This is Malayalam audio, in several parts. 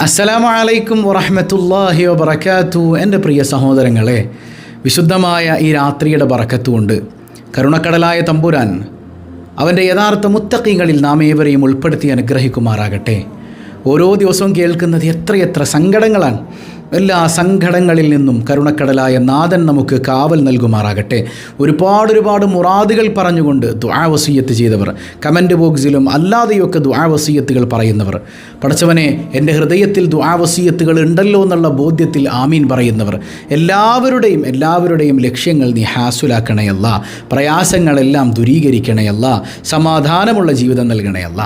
അസ്സലാമു അലൈക്കും വറഹ്മത്തുള്ളാഹി വബറകാതുഹു. എൻ്റെ പ്രിയ സഹോദരങ്ങളെ, വിശുദ്ധമായ ഈ രാത്രിയുടെ ബറക്കത്തുകൊണ്ട് കരുണക്കടലായ തമ്പുരാൻ അവൻ്റെ യഥാർത്ഥ മുത്തഖീങ്ങളിൽ നാം ഏവരെയും ഉൾപ്പെടുത്തി അനുഗ്രഹിക്കുമാറാകട്ടെ. ഓരോ ദിവസവും കേൾക്കുന്നത് എത്രയെത്ര സങ്കടങ്ങളാണ്. എല്ലാ സങ്കടങ്ങളിൽ നിന്നും കരുണക്കടലായ നാഥൻ നമുക്ക് കാവൽ നൽകുമാറാകട്ടെ. ഒരുപാട് മുറാദുകൾ പറഞ്ഞുകൊണ്ട് ദുആ വസിയ്യത്ത് ചെയ്തവർ, കമൻറ്റ് ബോക്സിലും അല്ലാതെയൊക്കെ ദുആ വസിയ്യത്തുകൾ പറയുന്നവർ, പടച്ചവനെ എൻ്റെ ഹൃദയത്തിൽ ദുആ വസിയ്യത്തുകൾ ഉണ്ടല്ലോ എന്നുള്ള ബോധ്യത്തിൽ ആമീൻ പറയുന്നവർ, എല്ലാവരുടെയും ലക്ഷ്യങ്ങൾ നീ ഹാസുലാക്കണയല്ല, പ്രയാസങ്ങളെല്ലാം ദൂരീകരിക്കണയല്ല, സമാധാനമുള്ള ജീവിതം നൽകണയല്ല.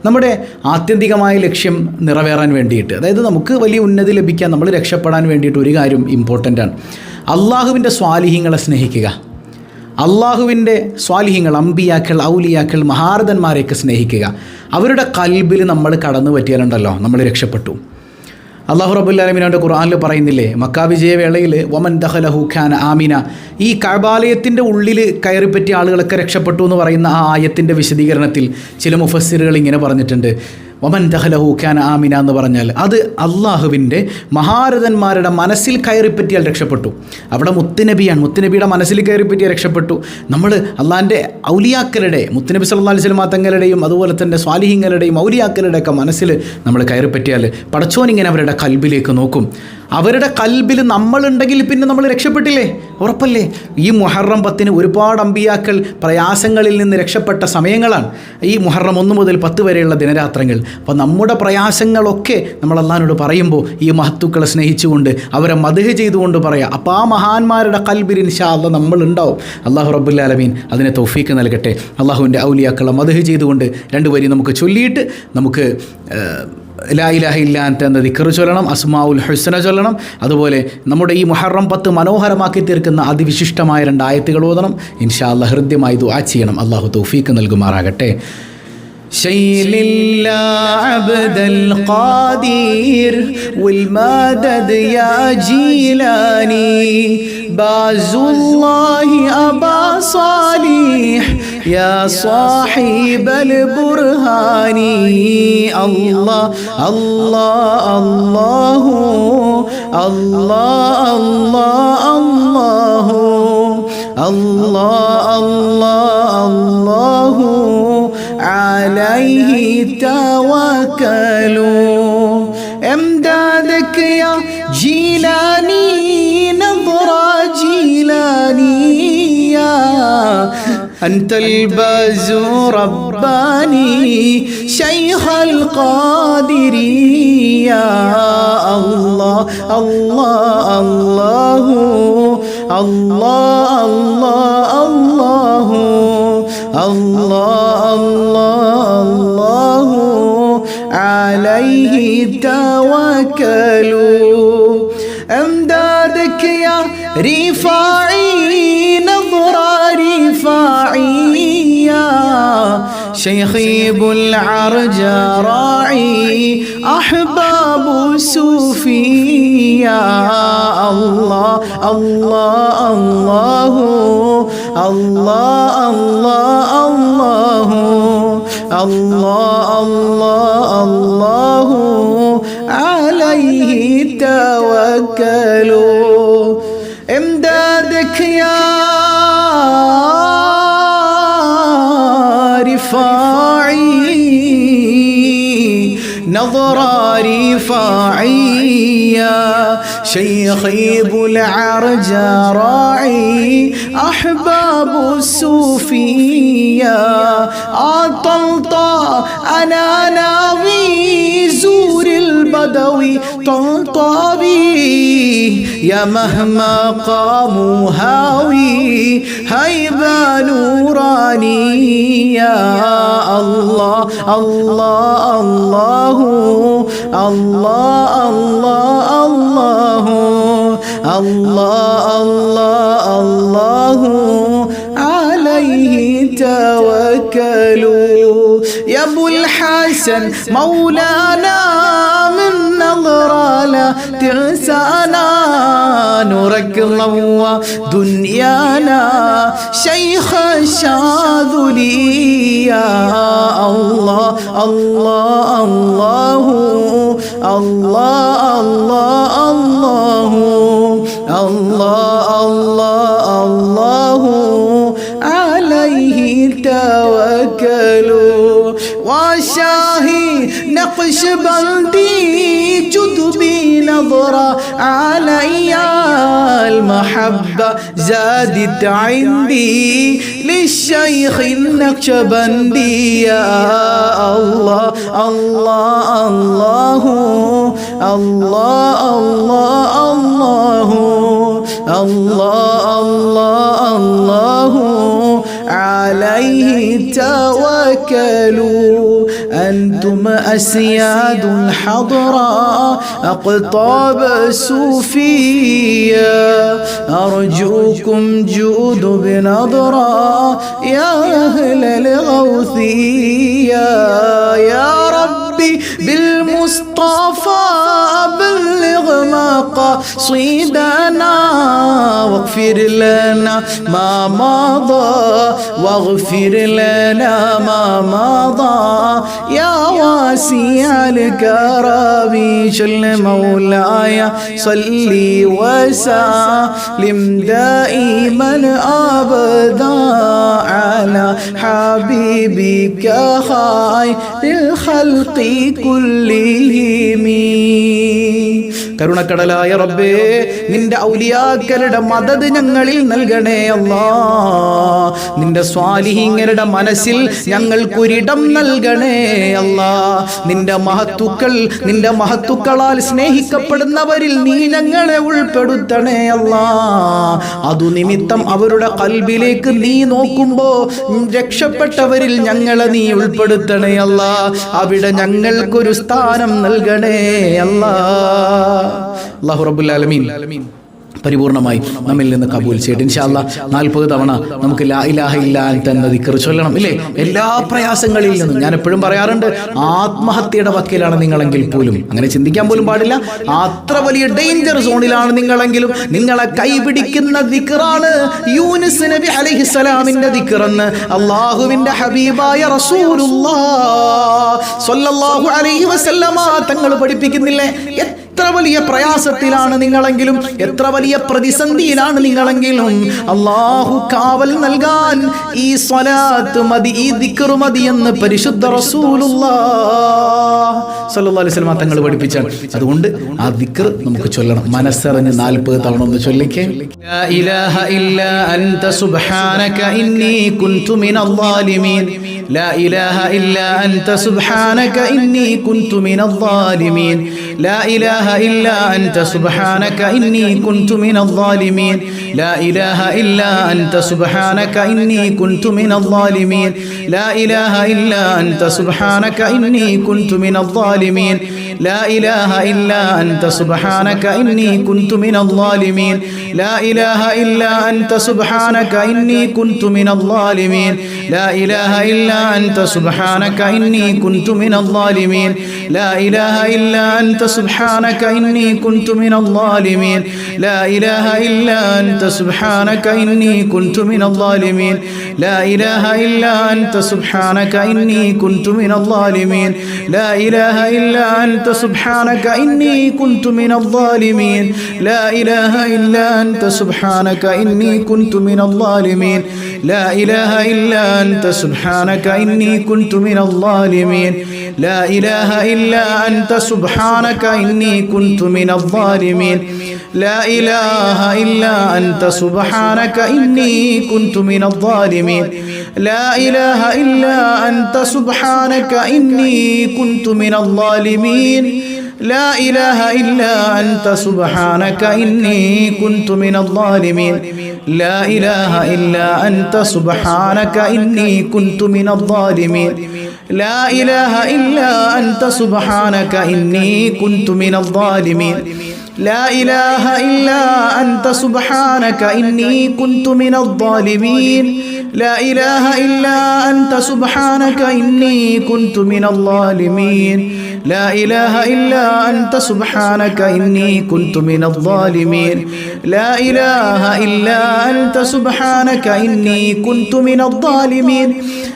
നമ്മുടെ ആത്യന്തികമായ ലക്ഷ്യം നിറവേറാൻ വേണ്ടിയിട്ട്, അതായത് നമുക്ക് വലിയ ഉന്നതി ലഭിക്കാൻ, നമ്മൾ രക്ഷപ്പെടാൻ വേണ്ടിയിട്ട് ഒരു കാര്യം ഇമ്പോർട്ടൻ്റാണ്. അള്ളാഹുവിൻ്റെ സ്വാലിഹീങ്ങളെ സ്നേഹിക്കുക. അള്ളാഹുവിൻ്റെ സ്വാലിഹീങ്ങൾ, അമ്പിയാക്കൾ, ഔലിയാക്കൾ, മഹാരഥന്മാരെയൊക്കെ സ്നേഹിക്കുക. അവരുടെ കൽബിൽ നമ്മൾ കടന്നു പറ്റിയാലുണ്ടല്ലോ നമ്മൾ രക്ഷപ്പെട്ടു. അള്ളാഹു റബ്ബുൽ ആലമീൻ ഖുർആനിൽ പറയുന്നില്ലേ, മക്കാ വിജയവേളയിൽ വമൻ ദഖലഹു കാന ആമിന, ഈ കഅബാലയത്തിൻ്റെ ഉള്ളിൽ കയറിപ്പറ്റിയ ആളുകളൊക്കെ രക്ഷപ്പെട്ടു എന്ന് പറയുന്ന ആ ആയത്തിൻ്റെ വിശദീകരണത്തിൽ ചില മുഫസ്സിറുകൾ ഇങ്ങനെ പറഞ്ഞിട്ടുണ്ട്, വമൻ ദഖലഹു കാന ആമിന എന്ന് പറഞ്ഞാൽ അത് അള്ളാഹുവിൻ്റെ മഹാരഥന്മാരുടെ മനസ്സിൽ കയറിപ്പറ്റിയാൽ രക്ഷപ്പെട്ടു. അവിടെ മുത്തുനബിയാണ്, മുത്തുനബിയുടെ മനസ്സിൽ കയറിപ്പറ്റിയാൽ രക്ഷപ്പെട്ടു. നമ്മൾ അള്ളാഹിൻ്റെ ഔലിയാക്കളുടെ, മുത്തുനബി സല്ലല്ലാഹു അലൈഹി വസല്ലം തങ്ങളുടെയും അതുപോലെ തന്നെ സ്വാലിഹീങ്ങളുടെയും ഔലിയാക്കളുടെയൊക്കെ മനസ്സിൽ നമ്മൾ കയറിപ്പറ്റിയാൽ പടച്ചോനിങ്ങനെ അവരുടെ കൽബിലേക്ക് നോക്കും. അവരുടെ കൽബിൽ നമ്മളുണ്ടെങ്കിൽ പിന്നെ നമ്മൾ രക്ഷപ്പെട്ടില്ലേ, ഉറപ്പല്ലേ. ഈ മുഹറം 10 ഒരുപാട് അമ്പിയാക്കൾ പ്രയാസങ്ങളിൽ നിന്ന് രക്ഷപ്പെട്ട സമയങ്ങളാണ് ഈ മുഹറം 1 മുതൽ 10 വരെയുള്ള ദിനരാത്രങ്ങൾ. അപ്പോൾ നമ്മുടെ പ്രയാസങ്ങളൊക്കെ നമ്മൾ അള്ളാഹിനോട് പറയുമ്പോൾ ഈ മഹത്തുക്കളെ സ്നേഹിച്ചുകൊണ്ട് അവരെ മദ്ഹ് ചെയ്തുകൊണ്ട് പറയാം. അപ്പോൾ ആ മഹാന്മാരുടെ കൽബിൽ ഇൻഷാ അല്ലാഹ് നമ്മളുണ്ടാവും. അല്ലാഹു റബ്ബുൽ ആലമീൻ അതിനെ തൗഫീക്ക് നൽകട്ടെ. അള്ളാഹുവിൻ്റെ ഔലിയാക്കളെ മദ്ഹ് ചെയ്തുകൊണ്ട് 2 വരി നമുക്ക് ചൊല്ലിയിട്ട് നമുക്ക് ലാ ഇലാഹ ഇല്ലാ അൻത എന്ന ദിക്ർ ചൊല്ലണം, അസ്മാഉൽ ഹുസ്ന ചൊല്ലണം. അതുപോലെ നമ്മുടെ ഈ മുഹറം 10 മനോഹരമാക്കി തീർക്കുന്ന അതിവിശിഷ്ടമായ 2 ആയത്തുകൾ ഓതണം. ഇൻഷാ അല്ലാഹ് ഹൃദ്യമായി ദുആ ചെയ്യണം. അള്ളാഹു തൗഫീക്ക് നൽകുമാറാകട്ടെ. شيل عبد القادر والمدد يا جيلاني باز الله أبا صالح يا صاحب البرهان الله الله الله الله الله الله الله الله عليه توكلوا امدادك يا جيلاني نظرة جيلاني يا أنت الباز رباني شيخ القادر يا الله الله الله الله الله الله الله الله عليه توكلوا امدادك يا رفاعي نظرة رفاعي يا شيخي ابو العرج راعي احباب صوفي يا الله الله الله الله الله الله الله الله عليه توكلوا امدادك يا رفاعي نظر رفاعية شيخي ابو العرج راعي احباب الصوفية طلطا انا ناوي زور البدوي طلطابي يا مهما قاموا هاوي هيبة نوراني يا الله الله الله الله الله الله الله الله عليه توكلوا يا ابو الحسن مولانا من نظرة لا تنسانا نورك ضوى دنيانا شيخ الشاذلي يا الله الله الله الله الله الله الله الله عليه توكلوا وشاهي نقشبندي جذبي نظرة علي المحبة زادت عندي للشيخ النقشبندي يا الله الله الله الله الله الله الله الله عليه توكلوا أنتم أسياد الحضراء أقطاب الصوفية أرجوكم جود بنظرة يا أهل الغوثية يا ربي بالمصطفى بلغ مقاصدنا واغفر لنا ما مضى واغفر لنا ما مضى يا واسع الكرم جل مولاي صلي وسلم دائما أبدا على حبيبك خير الخلق كلهم. കരുണക്കടലായ റബ്ബേ, നിന്റെ ഔലിയാക്കളുടെ മദദ് ഞങ്ങളിൽ നൽകണേ അല്ലാഹ്. നിന്റെ സ്വാലിഹീങ്ങളുടെ മനസ്സിൽ ഞങ്ങൾക്കൊരിടം നൽകണേ അല്ലാഹ്. നിന്റെ മഹത്തുക്കളാൽ സ്നേഹിക്കപ്പെടുന്നവരിൽ നീ ഞങ്ങളെ ഉൾപ്പെടുത്തണേ അല്ലാഹ്. അതു നിമിത്തം അവരുടെ ഖൽബിലേക്ക് നീ നോക്കുമ്പോ രക്ഷപ്പെട്ടവരിൽ ഞങ്ങളെ നീ ഉൾപ്പെടുത്തണേ അല്ലാഹ്. അവിടെ ഞങ്ങൾക്കൊരു സ്ഥാനം നൽകണേ അല്ലാഹ്. അല്ലാഹു റബ്ബുൽ ആലമീൻ പരിപൂർണമായി നമ്മിൽ നിന്ന് കബൂൽ ചെയ്യട്ടെ. ഇൻഷാ അല്ലാഹ് 40 തവണ നമുക്ക് ലാ ഇലാഹ ഇല്ലാ അൻത എന്ന ദിക്ർ ചൊല്ലണം, ഇല്ലേ? എല്ലാ പ്രയാസങ്ങളിൽ നിന്നും. ഞാൻ എപ്പോഴും പറയാറുണ്ട്, ആത്മഹത്യയുടെ വക്കിലാണ് നിങ്ങളെങ്കിൽ പോലും, അങ്ങനെ ചിന്തിക്കാൻ പോലും പാടില്ല, അത്ര വലിയ ഡേഞ്ചർ സോണിലാണ് നിങ്ങളെങ്കിലും നിങ്ങളെ കൈപിടിക്കുന്ന ദിക്റാണ് യൂനുസ് നബി അലൈഹിസ്സലാമിന്റെ ദിക്റെന്ന് അല്ലാഹുവിന്റെ ഹബീബായ റസൂലുള്ളാഹ് സ്വല്ലല്ലാഹു അലൈഹി വസല്ലമ തങ്ങൾ പഠിപ്പിക്കുന്നില്ലേ? എത്ര വലിയ പ്രയാസത്തിലാണ് നിങ്ങളെങ്കിലും, എത്ര വലിയ പ്രതിസന്ധിയിലാണ് നിങ്ങളെങ്കിലും, അല്ലാഹു കാവൽ നൽകാൻ ഈ സ്വലാത്ത് മതി, ഈ ദിക്ർ മതി എന്ന് പരിശുദ്ധ റസൂലുള്ളാഹ് സ്വല്ലല്ലാഹു അലൈഹി വസല്ലം തങ്ങൾ പഠിപ്പിച്ചാണ്. അതുകൊണ്ട് ആ ദിക്ർ നമുക്ക് ചൊല്ലണം. മനസ്സറിഞ്ഞ് 40 തവണ ഒന്ന് ചൊല്ലിക്കേ. ലാ ഇലാഹ ഇല്ലാ അൻത സുബ്ഹാനക ഇന്നി കുൻതു മിനൽ ളാലിമീൻ. ലാ ഇലാഹ ഇല്ലാ അൻത സുബ്ഹാനക ഇന്നി കുൻതു മിനൽ ളാലിമീൻ. ലാ ഇലാഹ ഇല്ലാ അൻത സുബ്ഹാനക ഇന്നി കുൻതു മിനൽ ളാലിമീൻ. ലാ ഇലാഹ ഇല്ലാ അൻത സുബ്ഹാനക ഇന്നി കുൻതു മിനൽ ളാലിമീൻ. ലാ ഇലാഹ ഇല്ലാ അൻത സുബ്ഹാനക ഇന്നി കുൻതു മിനൽ ളാലിമീൻ. ലാ ഇലാഹ ഇല്ലാ അൻത സുബ്ഹാനക ഇന്നി കുൻതു മിനൽ ളാലിമീൻ. ലാ ഇലാഹ ഇല്ലാ അൻത സുബ്ഹാനക ഇന്നി കുൻതു മിനൽ ളാലിമീൻ. ലാ ഇലാഹ ഇല്ലാ അൻത സുബ്ഹാനക ഇന്നി കുൻതു മിനൽ ളാലിമീൻ. ലാ ഇലാഹ ഇല്ലാ അൻത സുബ്ഹാനക ഇന്നി കുൻതു മിനൽ ളാലിമീൻ. ലാ ഇലാഹ ഇല്ലാ അൻത സുബ്ഹാനക ഇന്നി കുൻതു മിനൽ ളാലിമീൻ. ലാ ഇലാഹ ഇല്ലാ അൻത സുബ്ഹാനക ഇന്നി കുൻതു മിനൽ ളാലിമീൻ. ലാ ഇലാഹ ഇല്ലാ അൻത സുബ്ഹാനക ഇന്നി കുൻതു മിനൽ ളാലിമീൻ. ലാ ഇലാഹ ഇല്ലാ അൻത സുബ്ഹാനക ഇന്നി കുൻതു മിനൽ ളാലിമീൻ. ലാ ഇലാഹ ഇല്ലാ അൻത സുബ്ഹാനക ഇന്നി കുൻതു മിനൽ ളാലിമീൻ. ലാ ഇലാഹ ഇല്ലാ അൻത സുബ്ഹാനക ഇന്നി കുൻതു മിനൽ ളാലിമീൻ. لا إله إلا أنت سبحانك إني كنت من الظالمين. لا إله إلا أنت سبحانك إني كنت من الظالمين. لا إله إلا أنت سبحانك إني كنت من الظالمين. لا إله إلا أنت سبحانك إني كنت من الظالمين. لا إله إلا أنت سبحانك إني كنت من الظالمين. لا إله إلا أنت سبحانك إني كنت من الظالمين. لا إله إلا أنت سبحانك إني كنت من الظالمين. لا إله إلا أنت سبحانك إني كنت من الظالمين لا إله إلا أنت سبحانك إني كنت من الظالمين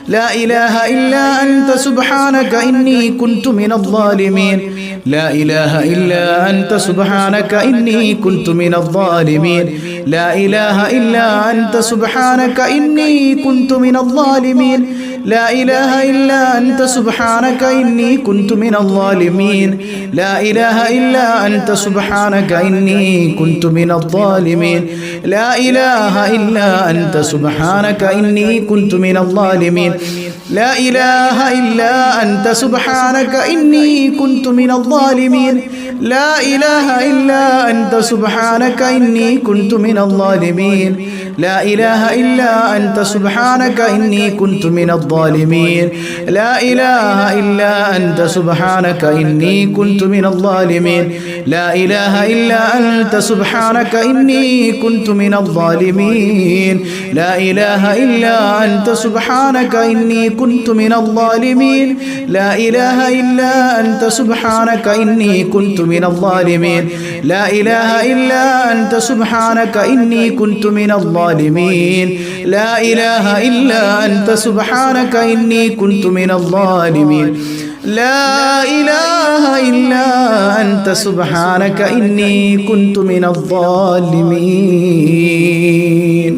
لا إله إلا أنت سبحانك إني كنت من الظالمين لا إله إلا أنت سبحانك إني كنت من الظالمين لا إله إلا أنت سبحانك إني كنت من الظالمين لا إله إلا أنت سبحانك إني كنت من الظالمين لا إله إلا أنت سبحانك إني كنت من الظالمين لا إله إلا أنت سبحانك إني كنت من الظالمين لا إله إلا أنت سبحانك إني كنت من الظالمين لا إله إلا أنت سبحانك إني كنت من الظالمين لا إله إلا أنت سبحانك إني كنت من الظالمين لا إله إلا أنت سبحانك إني كنت من الظالمين لا إله إلا أنت سبحانك إني كنت من الظالمين لا إله إلا أنت سبحانك إني كنت من الظالمين لا إله إلا أنت سبحانك إني كنت من الظالمين لا إله إلا أنت سبحانك إني كنت من الظالمين لا إله إلا أنت سبحانك إني كنت من الظالمين لا إله إلا أنت سبحانك إني كنت من الظالمين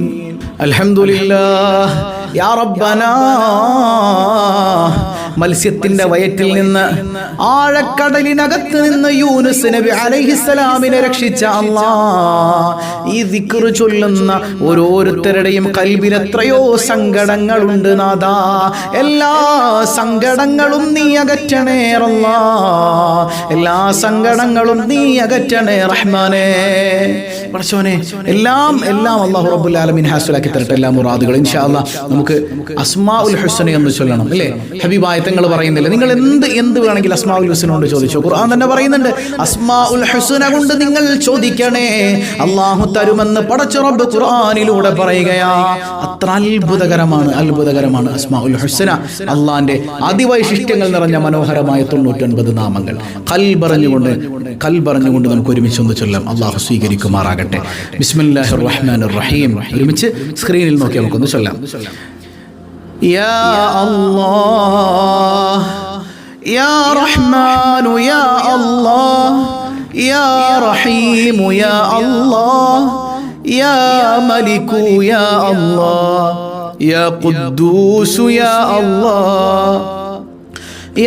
الحمد لله يا ربنا മത്സ്യത്തിന്റെ വയറ്റിൽ നിന്ന് ആഴക്കടലിനകത്ത് നിന്ന് യൂനുസ് നബി അലൈഹിസ്സലാമിനെ രക്ഷിച്ച അല്ലാഹ് ഈ ദിക്ർ ചൊല്ലുന്ന ഓരോരുത്തരുടെയും ഖൽബിൽ എത്രയോ സങ്കടങ്ങളുണ്ട് നാഥാ എല്ലാ സങ്കടങ്ങളും നീ അകറ്റണേ അല്ലാഹ് എല്ലാ സങ്കടങ്ങളും നീ അകറ്റണേ റഹ്മാനേ പടച്ചോനെ എല്ലാം അല്ലാഹു റബ്ബുൽ ആലമീൻ ഹാസിലാക്കി തരട്ടെ എല്ലാ മുറാദുകളും ഇൻഷാ അല്ലാഹ് നമുക്ക് അസ്മാഉൽ ഹുസ്ന എന്ന് ചൊല്ലണം അല്ലേ ഹബീബായ തങ്ങൾ പറയുന്നില്ല നിങ്ങൾ എന്ത് വേണമെങ്കിൽ അസ്മാഉൽ ഹുസ്ന കൊണ്ട് ചോദിച്ചോ ഖുർആൻ തന്നെ പറയുന്നുണ്ട് അസ്മാഉൽ ഹുസ്ന കൊണ്ട് നിങ്ങൾ ചോദിക്കണേ അല്ലാഹു തരുമെന്ന് പടച്ച റബ്ബ് ഖുർആനിലൂടെ പറയുകയാ അത്ര അത്ഭുതകരമാണ് അസ്മാഉൽ ഹുസ്ന അല്ലാഹുവിന്റെ അതിവൈശിഷ്ട്യങ്ങൾ നിറഞ്ഞ മനോഹരമായ 99 നാമങ്ങൾ കൽബറിഞ്ഞുകൊണ്ട് നമുക്ക് ഒരുമിച്ച് ഒന്ന് ചൊല്ലാം അല്ലാഹു സ്വീകരിക്കുമാറാകട്ടെ ബിസ്മില്ലാഹിർ റഹ്മാനിർ റഹീം ഒരുമിച്ച് സ്ക്രീനിൽ നോക്കി നമുക്കൊന്ന് ചൊല്ലാം യാ അല്ലാഹ് യാ റഹ്മാൻ യാ അല്ലാഹ് യാ റഹീം യാ അല്ലാഹ് യാ മലിക് യാ അല്ലാഹ് യാ ഖുദ്ദൂസ് യാ അല്ലാഹ്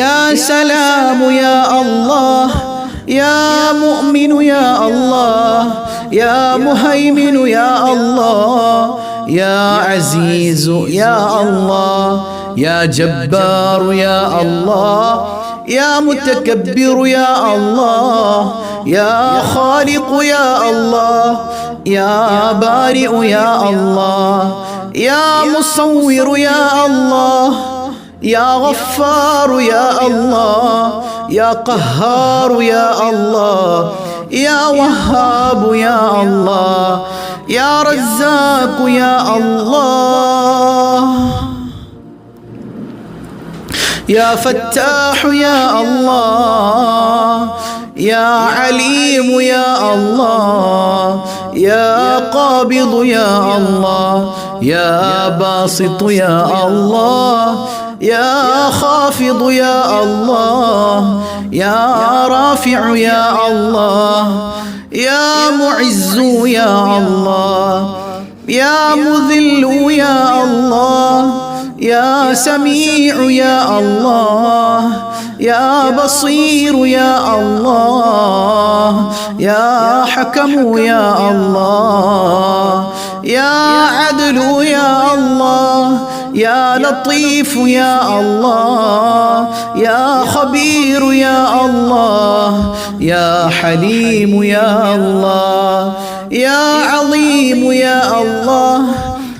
യാ സലാം യാ അല്ലാഹ് يا مؤمن يا الله يا مهيمن يا الله يا عزيز يا الله يا جبار يا الله يا متكبر يا الله يا خالق يا الله يا بارئ يا الله يا مصور يا الله يا غفار يا الله يا قهار يا الله يا وهاب يا الله يا رزاق يا الله يا فتاح يا الله يا عليم يا الله يا قابض يا الله يا باسط يا الله يا خافض يا الله يا رافع يا الله يا معز يا الله يا مذل يا الله يا سميع يا الله يا بصير يا الله يا حكم يا الله يا عدل يا الله يا لطيف يا الله يا خبير يا الله يا حليم يا الله يا عظيم يا الله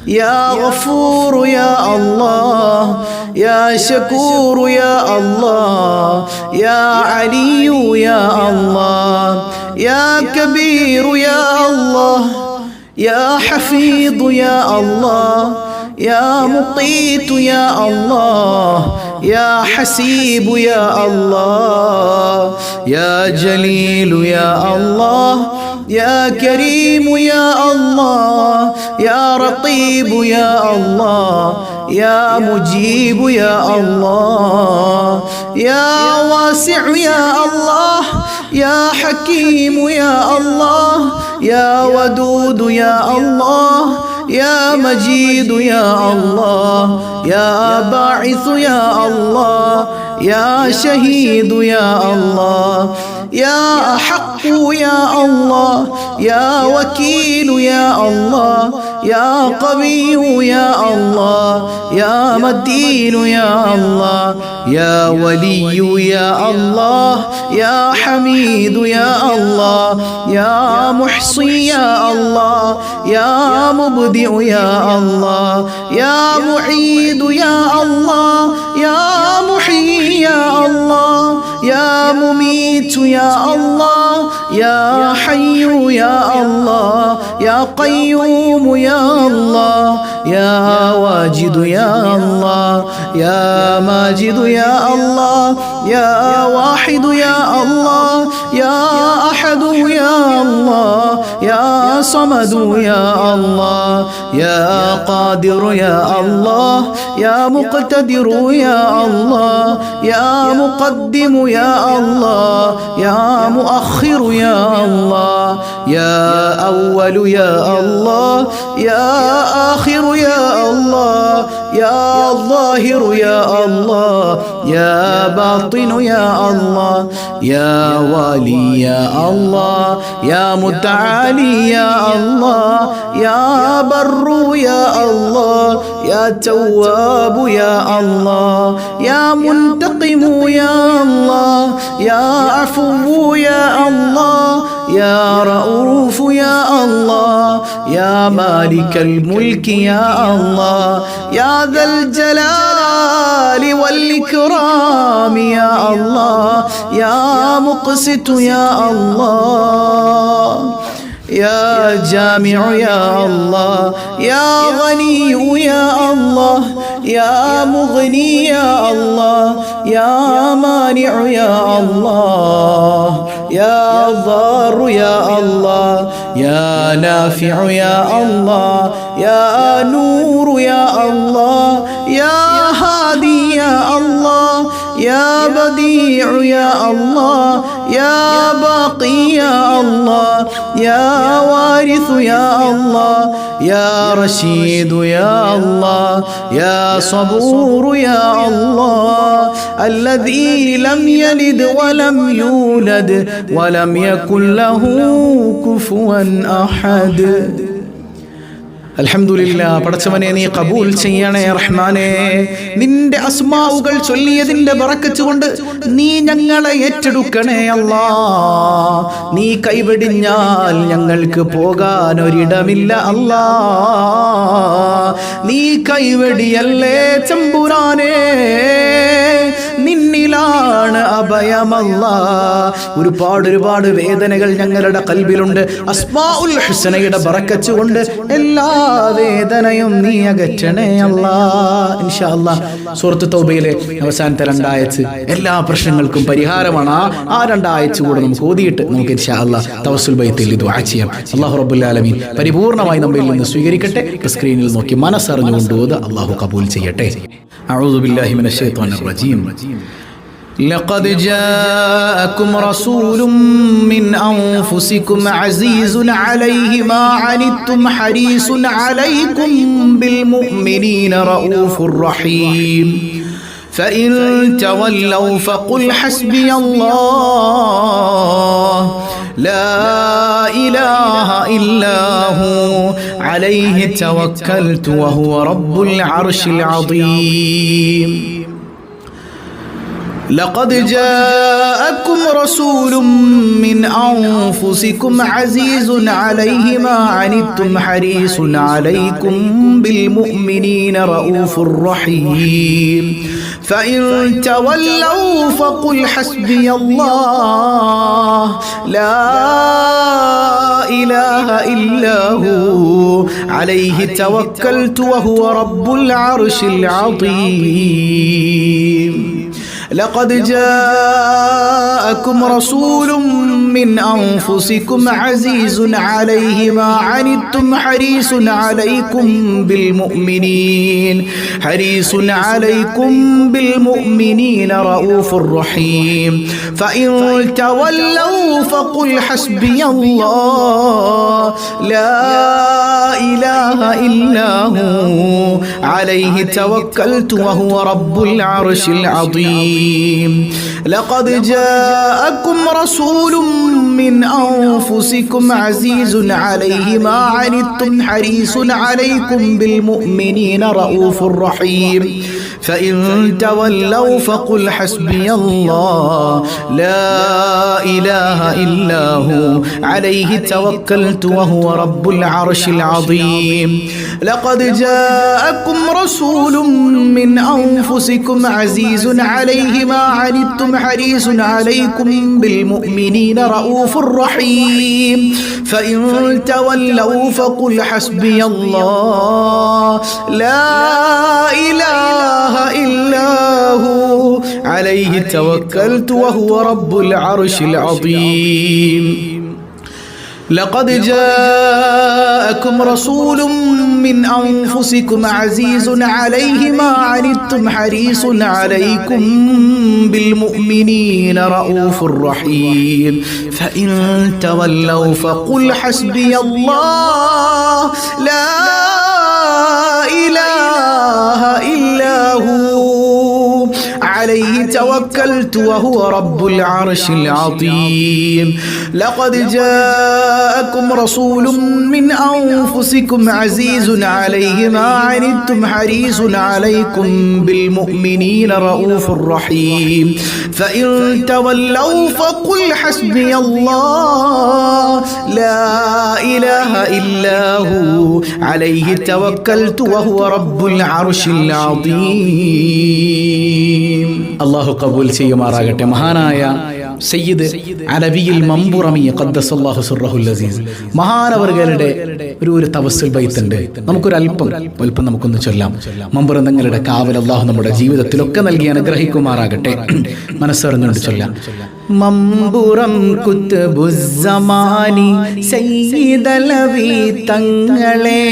يا غفور يا الله يا شكور يا الله يا علي يا الله يا كبير يا الله يا حفيظ يا الله يا مقيت يا الله يا حسيب يا الله يا جليل يا الله يا كريم يا الله يا رقيب يا الله يا مجيب يا الله يا واسع يا الله يا حكيم يا الله يا ودود يا الله يا مجيد يا الله يا باعث يا الله يا شهيد يا الله يا حق يا الله يا وكيل يا الله يا قوي يا الله يا متين يا الله يا ولي يا الله يا حميد يا الله يا محصي يا الله يا مبدئ يا الله يا معيد يا الله يا محيي يا الله يا مميت يا الله يا حي يا الله يا قيوم يا الله يا واجد يا الله يا ماجد يا الله يا واحد يا الله يا أحد يا الله يا صمد يا الله يا قادر يا الله يا مقتدر يا الله يا مقدم يا الله يا مؤخر يا الله يا أول يا الله يا آخر يا الله يا ظاهر يا الله يا باطن يا الله يا والي يا الله يا متعالي يا الله يا بر يا الله يا تواب يا الله يا منتقم يا الله يا عفو يا الله يا رؤوف يا الله يا مالك الملك يا الله يا ذا الجلال والإكرام يا الله يا مقسط يا الله يا جامع يا الله يا غني يا الله يا مغني يا الله يا مانع يا الله يا ضار يا الله يا نافع يا الله يا نور يا الله يا هادي يا الله يا بديع يا الله يا باقي يا الله يا وارث يا الله يا رشيد يا الله يا صبور يا الله الذي لم يلد ولم يولد ولم يكن له كفوا أحد. അൽഹംദുലില്ലാ, പടച്ചവനെ നീ കബൂൽ ചെയ്യണേ റഹ്മാനേ. നിന്റെ അസ്മാഉകൾ ചൊല്ലിയതിന്റെ ബറക്കത്ത് കൊണ്ട് നീ ഞങ്ങളെ ഏറ്റെടുക്കണേ അല്ലാ. നീ കൈവെടിഞ്ഞാൽ ഞങ്ങൾക്ക് പോകാൻ ഒരിടമില്ല അല്ലാ. നീ കൈവെടിയല്ലേ തമ്പുരാനേ, നിന്നിലാണ് അഭയമല്ലാ. ഒരുപാട് വേദനകൾ ഞങ്ങളുടെ കൽബിലുണ്ട്. അസ്മാഉൽ ഹുസ്നയുടെ ബറക്കത്ത് കൊണ്ട് എല്ലാ വേദനയും നീ അകറ്റണേ അല്ലാ. ഇൻഷാ അല്ലാഹ് സൂറത്ത് തൗബയിലെ അവസാനത്തെ 2 ആയത്ത് എല്ലാ പ്രശ്നങ്ങൾക്കും പരിഹാരമാണ്. ആ 2 ആയത്ത് കൂടെ നമുക്ക് ഓതിയിട്ട് നമുക്ക് ഇൻഷാ അല്ലാഹ് തവസ്സുൽ ബൈത്തിൽ ദുആ ചെയ്യാം. അല്ലാഹു റബ്ബുൽ ആലമീൻ പരിപൂർണമായി നമ്മിൽ നിന്ന് സ്വീകരിക്കട്ടെ. സ്ക്രീനിൽ നോക്കി മനസ്സറിഞ്ഞുകൊണ്ട് ഓത്. അല്ലാഹു കബൂൽ ചെയ്യട്ടെ. അഊദു ബില്ലാഹി മിനശ് ശൈത്വാനിർ റജീം. لقد جاءكم رسول من أنفسكم عزيز عليه ما عنتم حريص عليكم بالمؤمنين رؤوف رحيم فإن تولوا فقل حسبي الله لا إله إلا هو عليه توكلت وهو رب العرش العظيم. لقد جاءكم رسول من أنفسكم عزيز عليه ما عنتم حريص عليكم بالمؤمنين رؤوف رحيم فإن تولوا فقل حسبي الله لا إله إلا هو عليه توكلت وهو رب العرش العظيم لقد جاءكم رسول من أنفسكم عزيز عليه ما عنتم حريص عليكم بالمؤمنين رؤوف رحيم فإن تولوا فقل حسبي الله لا إله إلا هو عليه توكلت وهو رب العرش العظيم لقد جاءكم رسول من أنفسكم عزيز عليه ما عنتم حريص عليكم بالمؤمنين رؤوف رحيم فإن تولوا فقل حسبي الله لا إله إلا هو عليه توكلت وهو رب العرش العظيم لقد جاءكم رسول من أنفسكم عزيز عليه ما عنتم حريص عليكم بالمؤمنين رؤوف رحيم فإن تولوا فقل حسبي الله لا إله إلا هو عليه توكلت وهو رب العرش العظيم لقد جاءكم رسول من أنفسكم عزيز عليه ما عنتم حريص عليكم بالمؤمنين رؤوف رحيم فإن تولوا فقل حسبي الله لا إله إلا هو عليه توكلت وهو رب العرش العظيم لقد جاءكم رسول من أنفسكم عزيز عليه ما عنتم حريص عليكم بالمؤمنين رؤوف رحيم فإن تولوا فقل حسبي الله لا إله إلا هو عليه توكلت وهو رب العرش العظيم അള്ളാഹു കബൂൽ ചെയ്യുമാറാകട്ടെ. മഹാനായ സയ്യിദ് അലവിയിൽ മമ്പുറമി ഖദ്ദസല്ലാഹു സിർറഹുൽ അസീസ് മഹാനവർകളുടെ ഒരു തവസ്സുൽ ബൈത്ത് ഉണ്ട്. നമുക്കൊരു അല്പം നമുക്കൊന്ന് ചൊല്ലാം. മമ്പുറങ്ങളുടെ കാവൽ അള്ളാഹു നമ്മുടെ ജീവിതത്തിലൊക്കെ നൽകി അനുഗ്രഹിക്കുമാറാകട്ടെ. മനസ്സറിഞ്ഞുകൊണ്ട് ചൊല്ലാം. മമ്പുറം കുത്ബുസ്സമാനി സയ്യിദലവി തങ്ങളെ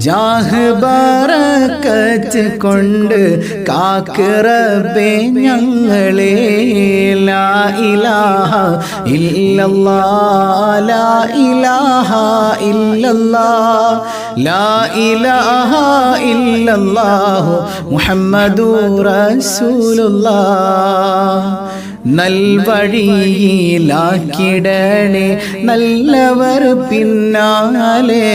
ജാഹ് ബറകത്ത് കൊണ്ട് കാക്കറബേ ഞങ്ങളെ ലാ ഇലാഹ ഇല്ലല്ലാഹ് ലാ ഇലാഹ ഇല്ലല്ലാഹ് ലാ ഇലാഹ ഇല്ലല്ലാഹു മുഹമ്മദുർ റസൂലുള്ളാഹ് നൽവഴിയിലാക്കിടണേ നല്ലവർ പിന്നാലെ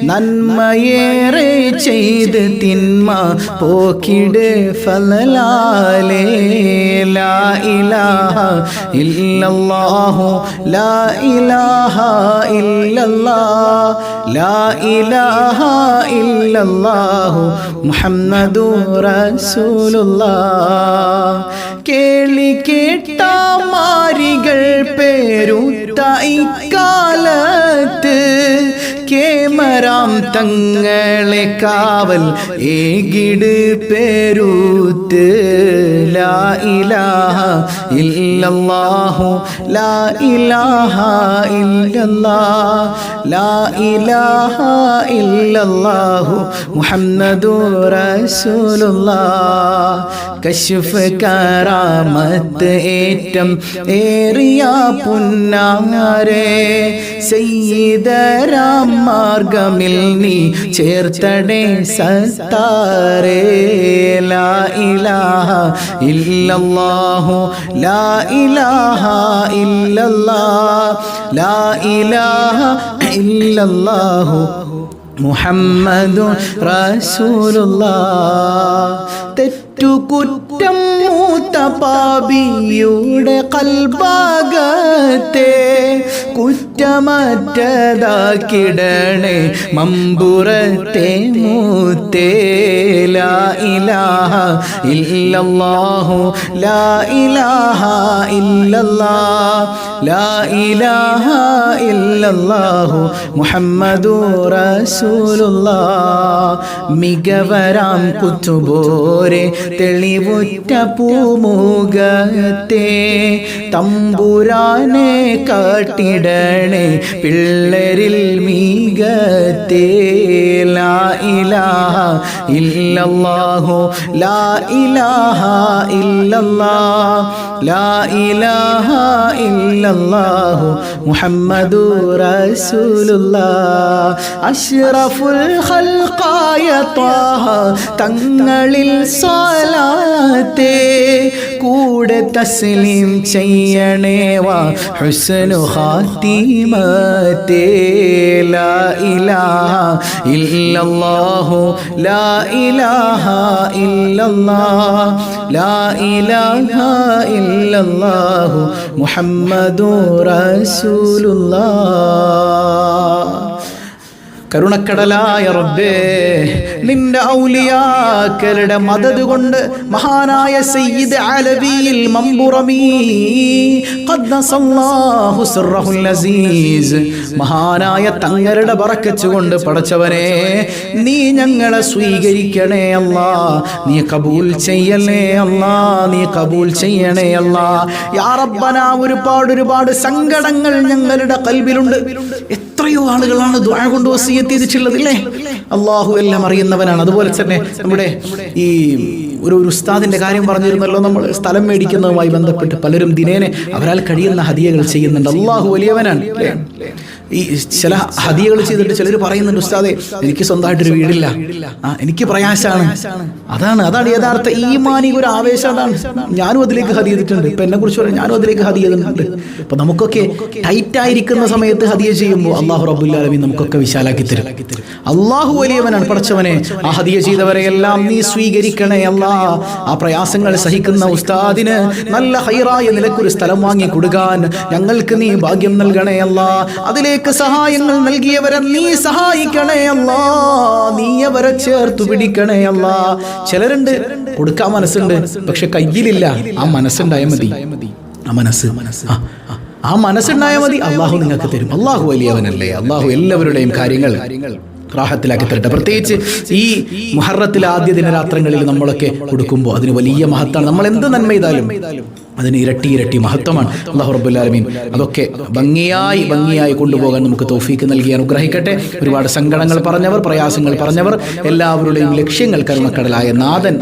നന്മയേറെ ചെയ്ത് തിന്മ പോക്കിട് ഫലാലേ ലാ ഇലാഹ ഇല്ലല്ലാഹു ലാ ഇലാഹ ഇല്ലല്ലാഹ് ലാ ഇലാഹ ഇല്ലല്ലാഹു മുഹമ്മദുർ റസൂലുള്ളാഹ് കേളി കേട്ട മാരികൾ പേരുത്ത ഇക്കാലത്ത് കേമരാം തങ്ങളെ കാവൽ ഏകിട് പേരൂത്ത് ലാ ഇലാഹ ഇല്ലല്ലാഹു ലാ ഇലാഹ ഇല്ലല്ലാഹ് ലാ ഇലാഹ ഇല്ലല്ലാഹു മുഹമ്മദുർ റസൂലുള്ളാഹ് കശ്ഫ് കറാമത്ത് ഏറ്റം ഏറിയ പുന്നാരെ സയ്യിദരാം മാർഗമിൽ നീ ചേർത്തടേ സത്താരേ ലാ ഇലാഹ ഇല്ലല്ലാഹു ലാ ഇലാഹ ഇല്ലല്ലാഹ് ലാ ഇലാഹ ഇല്ലല്ലാഹു മുഹമ്മദുർ റസൂലുള്ളാഹ് തെറ്റുകുറ്റം മൂത്ത പാപിയുടെ കൽബാകത്തെ കുറ്റമറ്റതാക്കിടണേ മമ്പുറത്തെ മൂത്തേ ലാ ഇലാഹ ഇല്ലല്ലാഹു ലാ ഇലാഹ ഇല്ലല്ലാഹ് ലാ ഇലാഹ ഇല്ലല്ലാഹു മുഹമ്മദുർ റസൂലുള്ളാഹ് മികവരാം കുത്തുബോരെ തെളിവുറ്റ പൂമുഖത്തെ തമ്പുരാനെ കാട്ടിടണേ പിള്ളരിൽ മികത്തെ ലാ ഇലാഹ ഇല്ലല്ലാഹു ലാ ഇലാഹ ഇല്ലല്ലാഹ് ലാ ഇലാഹ ഇല്ലല്ലാഹു മുഹമ്മദുർ റസൂലുള്ളാഹ് അഷ്റഫുൽ ഖൽഖായ ത്വാഹ തങ്ങളിൽ സ്വലാത്തേ കൂടെ തസ്ലീം ചെയ്യണേ വാ ഹുസ്നു ഖാത്തിമത്തേ ലാ ഇലാഹ ഇല്ലല്ലാഹു ലാ ഇലാഹ ഇല്ലല്ലാഹ് ലാ ഇലാഹ ഇല്ലല്ലാഹു മുഹമ്മദുർ റസൂലുള്ളാഹ് കരുണക്കടലായ റബ്ബേ നിന്റെ ഔലിയാക്കളുടെ മദദ് കൊണ്ട് മഹാനായ സയ്യിദ് അലവിയിൽ മമ്പുറമി ഖദ്ദസല്ലാഹു സിർറഹുൽ അസീസ് മഹാനായ തങ്ങളുടെ ബറക്കത്ത് കൊണ്ട് പടച്ചവനെ നീ ഞങ്ങളെ സ്വീകരിക്കണേ അല്ലാ നീ കബൂൽ ചെയ്യണേ അല്ലാ നീ കബൂൽ ചെയ്യണേ അല്ലാ യാ റബ്ബന ഒരുപാട് സങ്കടങ്ങൾ ഞങ്ങളുടെ ഖൽബിലുണ്ട് എത്രയോ ആളുകളാണ് ദുആ കൊണ്ട് വസിയത്ത് ചെയ്തിട്ടുള്ളത് ഇല്ലേ അല്ലാഹു എല്ലാം അറിയുന്നവനാണ് അതുപോലെ തന്നെ നമ്മുടെ ഈ ഒരു ഉസ്താദിന്റെ കാര്യം പറഞ്ഞിരുന്നല്ലോ നമ്മൾ സ്ഥലം മേടിക്കുന്നതുമായി ബന്ധപ്പെട്ട് പലരും ദിനേനെ അവരാൽ കഴിയുന്ന ഹദിയകൾ ചെയ്യുന്നുണ്ട് അല്ലാഹു വലിയവനാണ് അല്ലേ ഈ ചില ഹദിയകൾ ചെയ്തിട്ട് ചിലർ പറയുന്നുണ്ട് ഉസ്താദെ എനിക്ക് സ്വന്തമായിട്ടൊരു വീടില്ല എനിക്ക് പ്രയാസമാണ് അതാണ് യഥാർത്ഥ ഈമാനിക ഒരു ആവേശം അതാണ് ഞാനും അതിലേക്ക് ഹദിയ ചെയ്തിട്ടുണ്ട് ഇപ്പൊ എന്നെ കുറിച്ച് പറയാം ഞാനും അതിലേക്ക് ഹദിയ ചെയ്തിട്ടുണ്ട് അപ്പൊ നമുക്കൊക്കെ ടൈറ്റ് ആയിരിക്കുന്ന സമയത്ത് ഹദിയ ചെയ്യുമ്പോൾ അല്ലാഹു റബ്ബുൽ ആലമീൻ നമുക്കൊക്കെ വിശാലാക്കി തരും അല്ലാഹു വലിയവനാണ് പടച്ചവനെ ആ ഹദിയ ചെയ്തവരെ എല്ലാം നീ സ്വീകരിക്കണേ അല്ലാ ആ പ്രയാസങ്ങൾ സഹിക്കുന്ന ഉസ്താദിന് നല്ല ഹൈറായ നിലക്കൊരു സ്ഥലം വാങ്ങി കൊടുക്കാൻ ഞങ്ങൾക്ക് നീ ഭാഗ്യം നൽകണേ അല്ലാ അതിലേക്ക് സഹായങ്ങൾ നൽകിയവരെ നീ സഹായിക്കണേ അല്ലാ നീ അവരെ ചേർത്ത് പിടിക്കണേ അല്ലാ ചിലരുണ്ട് കൊടുക്കാൻ മനസ്സുണ്ട് പക്ഷെ കയ്യിലില്ല ആ മനസ്സുണ്ടായാൽ മതി ആ മനസ്സുണ്ടായാൽ മതി അള്ളാഹു നിങ്ങൾക്ക് തരും അള്ളാഹു വലിയവനല്ലേ അള്ളാഹു എല്ലാവരുടെയും കാര്യങ്ങൾ റാഹത്തിലാക്കി തരട്ടെ പ്രത്യേകിച്ച് ഈ മുഹറത്തിലെ ആദ്യ ദിനരാത്രങ്ങളിൽ നമ്മളൊക്കെ കൊടുക്കുമ്പോൾ അതിന് വലിയ മഹത്താണ് നമ്മൾ എന്ത് നന്മ ചെയ്താലും അതിന് ഇരട്ടി മഹത്വമാണ് അല്ലാഹു റബ്ബുൽ ആലമീൻ അതൊക്കെ ഭംഗിയായി കൊണ്ടുപോകാൻ നമുക്ക് തൗഫീക്ക് നൽകി അനുഗ്രഹിക്കട്ടെ ഒരുപാട് സങ്കടങ്ങൾ പറഞ്ഞവർ പ്രയാസങ്ങൾ പറഞ്ഞവർ എല്ലാവരുടെയും ലക്ഷ്യങ്ങൾ കരുണക്കടലായ നാഥൻ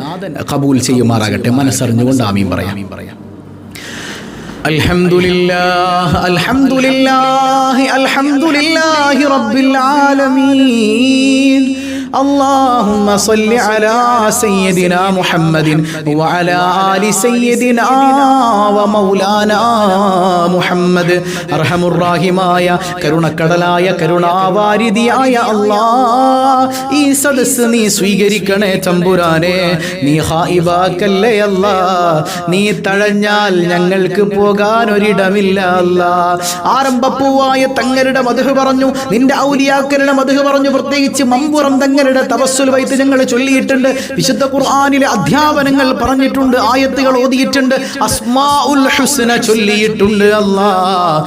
ഖബൂൽ ചെയ്യുമാറാകട്ടെ മനസ്സറിഞ്ഞുകൊണ്ട് ആമീൻ പറയാം അൽഹംദുലില്ലാഹി റബ്ബിൽ ആലമീൻ اللهم صل على سيدنا محمد وعلى آل سيدنا ومولانا محمد أرحم الراحماയ കരുണക്കടലായ കരുണാവാരിധിയായ അല്ലാഹ് ഈ സദസ്സ് നീ സ്വീകരിക്കണേ തമ്പുരാനെ നീ ഹായിബാക്കല്ലേ അല്ലാഹ് നീ തഴഞ്ഞാൽ ഞങ്ങൾക്ക് പോകാൻ ഒരിടമില്ല അല്ലാഹ് ആരംഭപ്പൂവായ തങ്ങളുടെ മദ്ഹ് പറഞ്ഞു നിന്റെ ഔലിയാക്കളുടെ മദ്ഹ് പറഞ്ഞു പ്രത്യേകിച്ച് മമ്പുറം തങ്ങളുടെ തവസ്സുൽ വൈത്ത് ഞങ്ങൾ ചൊല്ലിയിട്ടുണ്ട് വിശുദ്ധ ഖുർആനിലെ അധ്യാപനങ്ങൾ പറഞ്ഞിട്ടുണ്ട് ആയത്തുകൾ ഓതിയിട്ടുണ്ട് അസ്മാഉൽ ഹുസ്ന ചൊല്ലിയിട്ടുണ്ട് അല്ലാഹ്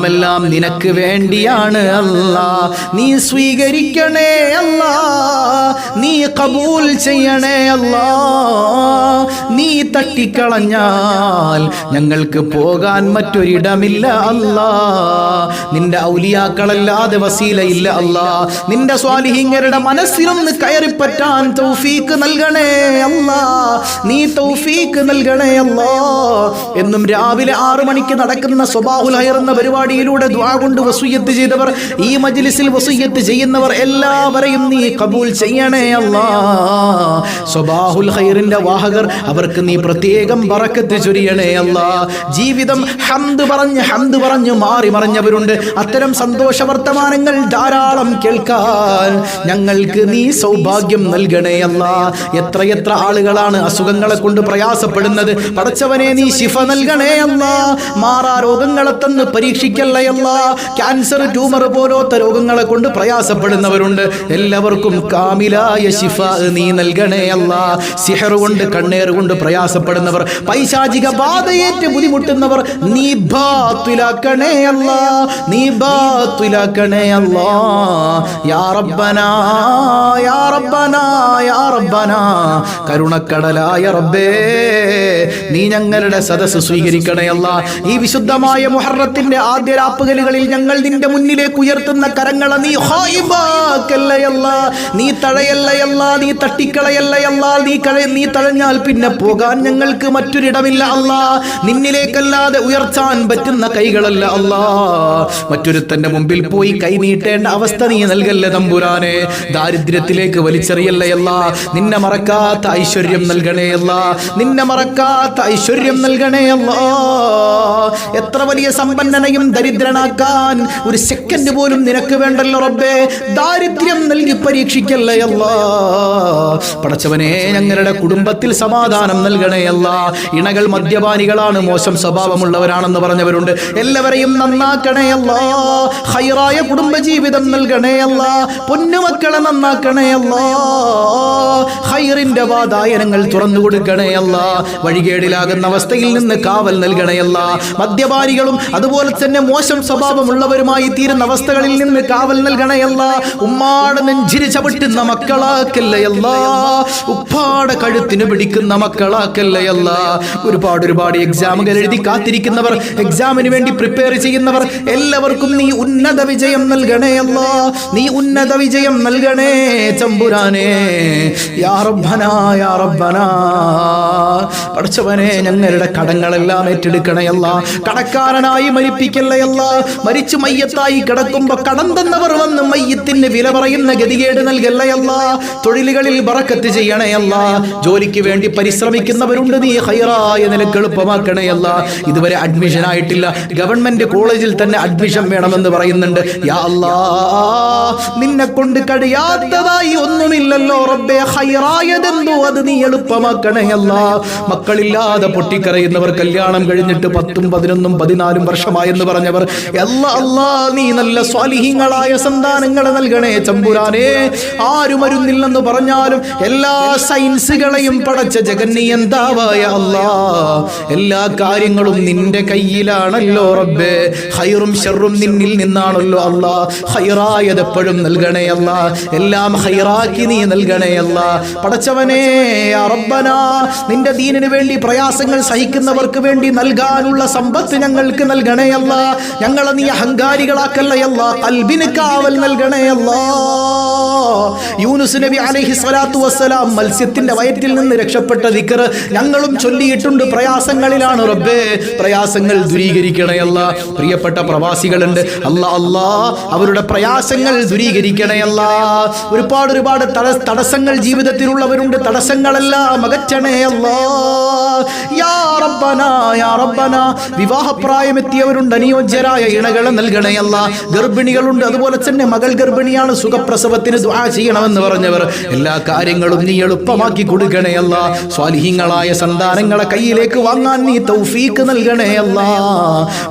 എല്ലാം നിനക്ക് വേണ്ടിയാണ് അല്ലാഹ് നീ സ്വീകരിക്കണേ അല്ലാഹ് നീ കബൂൽ ചെയ്യണേ അല്ലാഹ് നീ തട്ടിക്കളഞ്ഞാൽ ഞങ്ങൾക്ക് പോകാൻ മറ്റൊരിടമില്ല അല്ലാഹ് നിന്റെ ഔലിയാക്കളല്ലാതെ വസീലയില്ല അല്ലാഹ് നിന്റെ സ്വാലിഹീങ്ങളുടെ മനസ്സിലൊന്ന് കയറിപ്പറ്റാൻ തൗഫീക്ക് നൽകണേ അല്ലാഹ് നീ തൗഫീക്ക് നൽകണേ അല്ലാഹ് എന്നും രാവിലെ 6 മണിക്ക് നടക്കുന്ന സ്വബാഹുൽ ഹൈർ എന്ന പരിപാടിയിലൂടെ ദുആ കൊണ്ട് വസിയ്യത്ത് ചെയ്തവർ ഈ മജ്ലിസിൽ വസിയ്യത്ത് ചെയ്യുന്നവർ എല്ലാവരെയും നീ കബൂൽ ചെയ്യണേ അല്ലാഹ് സ്വബാഹുൽ ഹൈറിന്റെ വാഹകർ അവർക്ക് നീ പ്രത്യേകം ബറക്കത്ത് ചൊരിയണേ അല്ലാഹ് ജീവിതം ഹംദ് പറഞ്ഞ് മാറി മറിഞ്ഞവരുണ്ട് അത്തരം സന്തോഷ വർത്തമാനങ്ങൾ ധാരാളം കേൾക്കാൻ ഞങ്ങൾ ഞങ്ങൾക്ക് നീ സൗഭാഗ്യം നൽകണേ അല്ലാ. എത്രയെത്ര ആളുകളാണ് അസുഖങ്ങളെ കൊണ്ട് പ്രയാസപ്പെടുന്നത്. പടച്ചവനെ നീ ശിഫ നൽകണേ അല്ലാ. മാറാ രോഗങ്ങളെ തന്ന് പരീക്ഷിക്കല്ലേ അല്ലാ. ക്യാൻസർ, ട്യൂമർ പോലത്തെ രോഗങ്ങളെ കൊണ്ട് പ്രയാസപ്പെടുന്നവരുണ്ട്. എല്ലാവർക്കും കാമിലായ ശിഫ നീ നൽകണേ അല്ലാ. സിഹർ കൊണ്ട്, കണ്ണേർ കൊണ്ട് പ്രയാസപ്പെടുന്നവർ, പൈശാചിക ബാധയേറ്റ് ബുദ്ധിമുട്ടുന്നവർ നീ ബാത്തിലാക്കണേ അല്ലാ. നീ ബാത്തിലാക്കണേ അല്ലാ. യാ റബ്ബനാ യാ റബ്ബനാ യാ റബ്ബനാ. കരുണക്കടലായ റബ്ബേ, നീ ഞങ്ങളുടെ സദസ്സ് സ്വീകരിക്കണേ അല്ലാ. ഈ വിശുദ്ധമായ മുഹറത്തിന്റെ ആദ്യ രാപ്പകലുകളിൽ ഞങ്ങൾ നിന്റെ മുന്നിലേക്ക് ഉയർത്തുന്ന കരങ്ങളെ നീ ഹായിബാക്കല്ലയല്ല, നീ തഴയല്ലയല്ല, നീ തട്ടിക്കളയല്ലയല്ല. നീ തഴഞ്ഞാൽ പിന്നെ പോകാൻ ഞങ്ങൾക്ക് മറ്റൊരിടമില്ല അല്ലാ. നിന്നിലേക്കല്ലാതെ ഉയർത്താൻ പറ്റുന്ന കൈകളല്ല അല്ലാ. മറ്റൊരുത്തന്റെ മുമ്പിൽ പോയി കൈ നീട്ടേണ്ട അവസ്ഥ നീ നൽകല്ലേ തമ്പുരാനെ. ദാരിദ്ര്യത്തിലേക്ക് വലിച്ചെറിയല്ലയല്ല. നിന്നെ മറക്കാത്ത ഐശ്വര്യം നൽകണേയല്ല. നിന്നെ മറക്കാത്ത ഐശ്വര്യം നൽകണേയല്ല. എത്ര വലിയ സമ്പന്നനെയും ദരിദ്രനാക്കാൻ ഒരു സെക്കൻഡ് പോലും നിനക്ക് വേണ്ടല്ലോ റബ്ബേ. ദാരിദ്ര്യം നൽകി പരീക്ഷിക്കല്ലയല്ല. പടച്ചവനെ, ഞങ്ങളുടെ കുടുംബത്തിൽ സമാധാനം നൽകണേയല്ല. ഇണകൾ മദ്യപാനികളാണ്, മോശം സ്വഭാവമുള്ളവരാണെന്ന് പറഞ്ഞവരുണ്ട്. എല്ലാവരെയും നന്നാക്കണേയല്ല. ഹൈറായ കുടുംബജീവിതം നൽകണേയല്ല. പൊന്നുമക്കളെ നന്നാക്കണേയല്ല. ഹൈറിന്റെ വാതായനങ്ങൾ തുറന്നു കൊടുക്കണേയല്ല. വഴികേടിലാകുന്ന അവസ്ഥയിൽ നിന്ന് കാവൽ നൽകണേയല്ല. മദ്യപാനികളും അതുപോലെ തന്നെ മോശം സ്വഭാവമുള്ളവരുമായി തീരുന്ന അവസ്ഥകളിൽ നിന്ന് കാവൽ നൽകണേയല്ല. ഉമ്മാടെ നെഞ്ചിരി ചവിട്ടുന്ന മക്കളാക്കല്ലയല്ല. ഉപ്പാടെ കഴുത്തിന് പിടിക്കുന്ന മക്കളാക്കല്ലയല്ല. ഒരുപാട് എക്സാമുകൾ എഴുതി കാത്തിരിക്കുന്നവർ, എക്സാമിന് വേണ്ടി പ്രിപ്പയർ ചെയ്യുന്നവർ എല്ലാവർക്കും നീ ഉന്നത വിജയം നൽകണേയല്ല. നീ ഉന്നത വിജയം നൽകണേ തമ്പുരാനെ. യാ റബ്ബനാ യാ റബ്ബനാ. പടച്ചവനെ, ഞങ്ങളുടെ കടങ്ങളെല്ലാം ഏറ്റെടുക്കണയല്ല. കടക്കാരനായി മരിപ്പിക്കല്ലയല്ല. മരിച്ചു മയ്യത്തായി കിടക്കുമ്പോ കടം തന്നവർ വന്ന് മയ്യത്തിന് വില പറയുന്ന ഗതികേട് നൽകല്ലയല്ല. തൊഴിലുകളിൽ ബറക്കത്ത് ചെയ്യണയല്ല. ജോലിക്ക് വേണ്ടി പരിശ്രമിക്കുന്നവരുണ്ട്, നീ ഹൈറായ നിലക്ക് എളുപ്പമാക്കണയല്ല. ഇതുവരെ അഡ്മിഷൻ ആയിട്ടില്ല, ഗവൺമെന്റ് കോളേജിൽ തന്നെ അഡ്മിഷൻ വേണമെന്ന് പറയുന്നുണ്ട്. യാ അല്ലാ, നിന്നെ കൊണ്ട് കഴിയാത്തതായി ഒന്നുമില്ലല്ലോ റബ്ബേ. ഹൈറായതെന്തോ അത് നീ എളുപ്പമാക്കണയല്ല. മക്കളില്ലാതെ പൊട്ടിക്കരയുന്നവർ, കല്യാണം കഴിഞ്ഞിട്ട് 10, 11, 14 വർഷമായെന്ന് പറഞ്ഞവർ, അല്ലാ നീ നല്ല സ്വാലിഹീങ്ങളായ സന്താനങ്ങളെ നൽകണേ തമ്പുരാനെ. ആരും വരുന്നില്ലെന്ന് പറഞ്ഞാലും എല്ലാ സയൻസുകളെയും പടച്ച ജഗന്നിയന്താവായ അല്ലാ, എല്ലാ കാര്യങ്ങളും നിന്റെ കയ്യിലാണല്ലോ റബ്ബേ. ഹൈറും ഷർറും നിന്നിൽ നിന്നാണല്ലോ അല്ലാ. ഹൈറായത് എപ്പോഴും നൽകണേ അല്ലാ. എല്ലാം ഹൈറാക്കി നീ നൽകണേ അല്ലാ. പടച്ചവനെ, യാ റബ്ബനാ, നിന്റെ ദീനിന് വേണ്ടി പ്രയാസങ്ങൾ സഹിക്കുന്നവർക്ക് വേണ്ടി നൽകാനുള്ള സമ്പത്ത് ഞങ്ങൾക്ക് നൽകണേ അല്ലാ. ഞങ്ങളെ നീ അഹങ്കാരികളാക്കല്ലയല്ല. ഖൽബിന് കാവൽ നൽകണേ അല്ലാ. യൂനുസ് നബി അലൈഹി സ്വലാത്തു വസ്സലാം മത്സ്യത്തിന്റെ വയറ്റിൽ നിന്ന് രക്ഷപ്പെട്ട ദിക്ർ ഞങ്ങളും ചൊല്ലിയിട്ടുണ്ട്. പ്രയാസങ്ങളിലാണ് റബ്ബേ, പ്രയാസങ്ങൾ ദൂരീകരിക്കണയല്ല. പ്രിയപ്പെട്ട പ്രവാസികളുണ്ട്, അല്ലാ അവരുടെ പ്രയാസങ്ങൾ ദൂരീകരിക്കണയല്ല. ഒരുപാട് തടസ്സങ്ങൾ ജീവിതത്തിലുള്ളവരുണ്ട്, തടസ്സങ്ങളെല്ലാം അകറ്റണയല്ല. യാ റബ്ബനാ യാ റബ്ബനാ. വിവാഹപ്രായമെത്തിയവരുണ്ട്, അനുയോജ്യരായ ഇണകളെ നൽകണയല്ല. ഗർഭിണികളുണ്ട്, അതുപോലെ തന്നെ മകൾ ഗർഭിണിയാണ്, സുഖപ്രസവത്തിന് ദുആ ചെയ്യണമെന്ന് പറഞ്ഞവർ, എല്ലാ കാര്യങ്ങളും നീ എളുപ്പമാക്കി കൊടുക്കണയല്ല. സ്വാലിഹീങ്ങളായ സന്താനങ്ങളെ കയ്യിലേക്ക് വാങ്ങാൻ നീ തൗഫീക്ക് നൽകണയല്ല.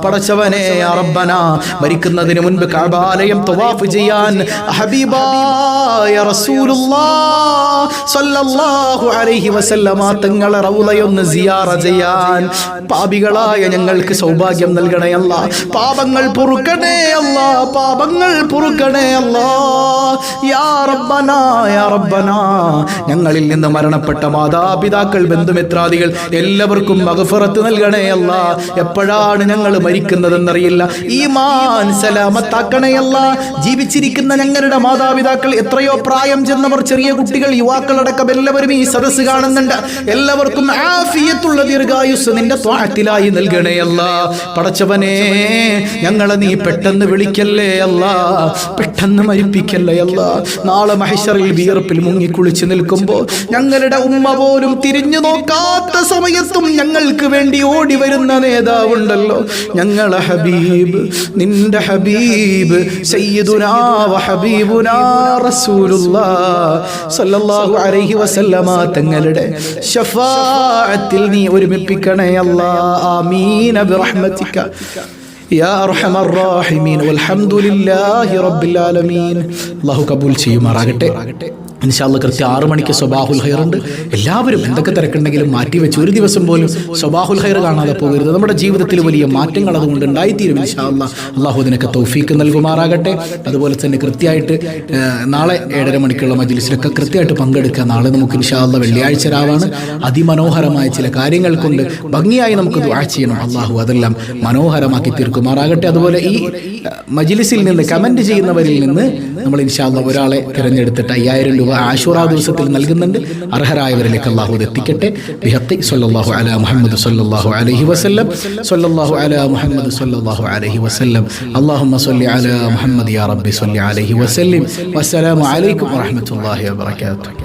പടച്ചവനെ, യാ റബ്ബനാ, മരിക്കുന്നതിന് മുൻപ് കഅബാലയം തവാഫ് ചെയ്യാൻ ഹബീബായ റസൂലുള്ളാഹ് സ്വല്ലല്ലാഹു അലൈഹി വസല്ലമ തങ്ങളെ റൗളയൊന്ന് സിയാറ ചെയ്യാൻ പാപികളായ ഞങ്ങൾക്ക് സൗഭാഗ്യം നൽകണയല്ല. പാപങ്ങൾ പൊറുക്കണേ അല്ലാ, പാപങ്ങൾ പൊറുക്കണേ അല്ലാ. യാ റബ്ബനാ യാ റബ്ബനാ. ഞങ്ങളിൽ നിന്ന് മരണപ്പെട്ട മാതാപിതാക്കൾ, ബന്ധുമിത്രാദികൾ എല്ലാവർക്കും മഗ്ഫിറത്ത് നൽകണേ അല്ലാ. എപ്പോഴാണ് ഞങ്ങൾ മരിക്കുന്നതെന്നറിയില്ല. ഈമാൻ സലാമത്താക്കണേ അല്ലാ. ജീവിച്ചിരിക്കുന്ന ഞങ്ങളുടെ മാതാപിതാക്കൾ, എത്രയോ പ്രായം ചെന്നവർ, ചെറിയ കുട്ടികൾ, യുവാക്കളടക്കം എല്ലാവരും ഈ സദസ്സ് കാണുന്നുണ്ട്. എല്ലാവർക്കും ആഫിയത്തുള്ള ദീർഘായുസ് നിന്റെ ത്വാഅത്തിലായി നൽകണേ അല്ലാ. പടച്ചവനെ, ഞങ്ങളെ നീ പെട്ടെന്ന് വിളിക്കല്ലേ അല്ലാ, പെട്ടെന്ന് മരിപ്പിക്കല്ലേ അല്ലാ. നാളെ മഹ്ശറിൽ വിയർപ്പിൽ മുങ്ങിക്കുളിച്ച് നിൽക്കുമ്പോൾ ഞങ്ങളുടെ ഉമ്മ പോലും തിരിഞ്ഞു നോക്കാത്ത സമയത്തും ഞങ്ങൾക്ക് വേണ്ടി ഓടി വരുന്ന നേതാവുണ്ടല്ലോ, ഞങ്ങളെ ഹബീബ്, നിന്റെ ഹബീബ് സയ്യിദുനാ വ ഹബീബുനാ റസൂലുള്ളാഹ് സല്ലല്ലാഹു അലൈഹി വസല്ലമ തങ്ങളുടെ ശഫാഅത്തിൽ നീ ഒരുമിപ്പിക്കണേ അല്ലാഹ്. ആമീൻ ബിറഹ്മതിക യാ അർഹമർ റഹീമീൻ വൽഹംദുലില്ലാഹി റബ്ബിൽ ആലമീൻ. അല്ലാഹു കബൂൽ ചെയ്യുമാറാകട്ടെ. ഇൻഷാ അല്ലാഹ് കൃത്യം 6 മണിക്ക് സ്വബാഹുൽ ഖൈർ ഉണ്ട്. എല്ലാവരും എന്തൊക്കെ തിരക്കുണ്ടെങ്കിലും മാറ്റിവെച്ച് ഒരു ദിവസം പോലും സ്വബാഹുൽ ഖൈർ കാണാതെ പോകരുത്. നമ്മുടെ ജീവിതത്തിൽ വലിയ മാറ്റങ്ങൾ അതുകൊണ്ട് ഉണ്ടായിത്തീരും ഇൻഷാ അല്ലാഹ്. അള്ളാഹു അതിനൊക്കെ തൗഫീക്ക് നൽകുമാറാകട്ടെ. അതുപോലെ തന്നെ കൃത്യമായിട്ട് നാളെ 7:30 മണിക്കുള്ള മജ്ലിസിലൊക്കെ കൃത്യമായിട്ട് പങ്കെടുക്കുക. നാളെ നമുക്ക് ഇൻഷാ അല്ലാഹ് വെള്ളിയാഴ്ച രാവാണ്. അതിമനോഹരമായ ചില കാര്യങ്ങൾ കൊണ്ട് ഭംഗിയായി നമുക്ക് ദുആ ചെയ്യണം. അള്ളാഹു അതെല്ലാം മനോഹരമാക്കി തീർക്കുമാറാകട്ടെ. അതുപോലെ ഈ മജ്ലിസിൽ നിന്ന് കമന്റ് ചെയ്യുന്നവരിൽ നിന്ന് നമ്മൾ ഇൻഷാ അല്ലാഹ് ഒരാളെ തിരഞ്ഞെടുത്തിട്ട് 5000 രൂപ ആശൂറ ദിവസത്തിൽ നൽകുന്നുണ്ട്. അർഹരായവരിലേക്ക് അല്ലാഹു എത്തിക്കട്ടെ. ബിഹഖി സ്വല്ലല്ലാഹു അലാ മുഹമ്മദ് സ്വല്ലല്ലാഹു അലൈഹി വസല്ലം സ്വല്ലല്ലാഹു അലാ മുഹമ്മദ് സ്വല്ലല്ലാഹു അലൈഹി വസല്ലം. അല്ലാഹുമ്മ സ്വല്ലി അലാ മുഹമ്മദ് യാ റബ്ബി സ്വല്ലി അലൈഹി വസല്ലം. വസ്സലാമു അലൈക്കും വറഹ്മത്തുള്ളാഹി വബറകാതുഹു.